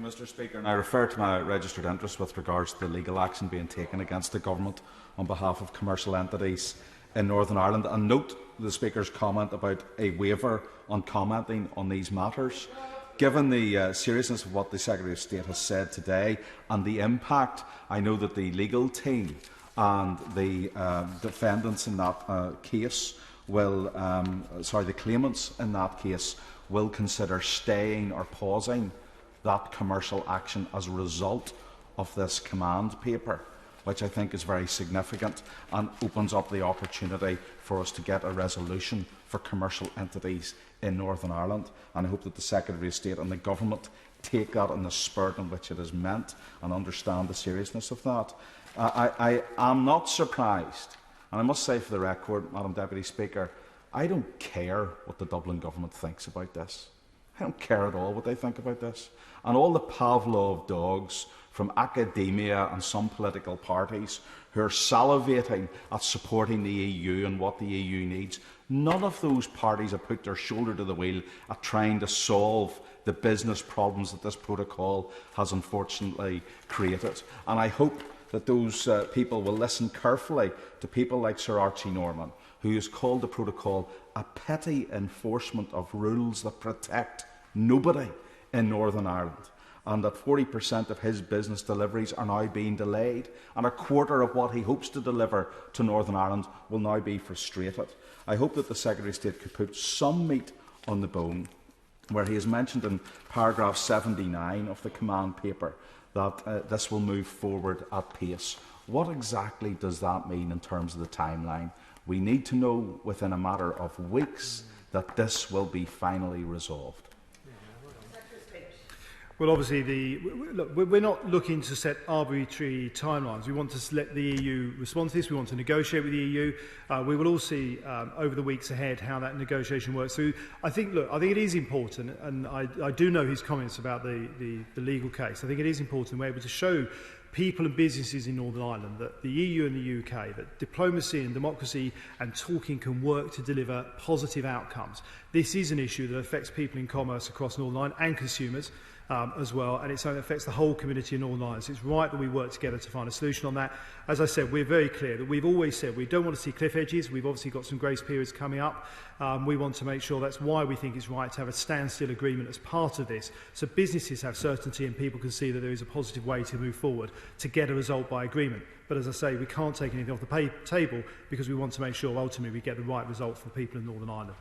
you, Mr. Speaker. And I refer to my registered interest with regards to the legal action being taken against the Government on behalf of commercial entities in Northern Ireland, and note the Speaker's comment about a waiver on commenting on these matters. Given the seriousness of what the Secretary of State has said today and the impact, I know that the legal team and the defendants in that case will, the claimants in that case will consider staying or pausing that commercial action as a result of this command paper, which I think is very significant and opens up the opportunity for us to get a resolution for commercial entities in Northern Ireland. And I hope that the Secretary of State and the Government take that in the spirit in which it is meant and understand the seriousness of that. I am not surprised, and I must say for the record, Madam Deputy Speaker, I don't care what the Dublin Government thinks about this. I don't care at all what they think about this. And all the Pavlov dogs from academia and some political parties who are salivating at supporting the EU and what the EU needs, none of those parties have put their shoulder to the wheel at trying to solve the business problems that this protocol has unfortunately created. And I hope that those people will listen carefully to people like Sir Archie Norman, who has called the protocol a petty enforcement of rules that protect nobody in Northern Ireland, and that 40% of his business deliveries are now being delayed, and a quarter of what he hopes to deliver to Northern Ireland will now be frustrated. I hope that the Secretary of State could put some meat on the bone, where he has mentioned in paragraph 79 of the command paper that this will move forward at pace. What exactly does that mean in terms of the timeline? We need to know within a matter of weeks that this will be finally resolved. Well, obviously, we're not looking to set arbitrary timelines. We want to let the EU respond to this. We want to negotiate with the EU. We will all see over the weeks ahead how that negotiation works through. I think it is important, and I do know his comments about the legal case. I think it is important we're able to show people and businesses in Northern Ireland that the EU and the UK, that diplomacy and democracy and talking can work to deliver positive outcomes. This is an issue that affects people in commerce across Northern Ireland and consumers as well, and it's something that affects the whole community in Northern Ireland. So it's right that we work together to find a solution on that. As I said, we're very clear that we've always said we don't want to see cliff edges. We've obviously got some grace periods coming up. We want to make sure that's why we think it's right to have a standstill agreement as part of this, so businesses have certainty and people can see that there is a positive way to move forward to get a result by agreement. But as I say, we can't take anything off the table because we want to make sure ultimately we get the right result for people in Northern Ireland.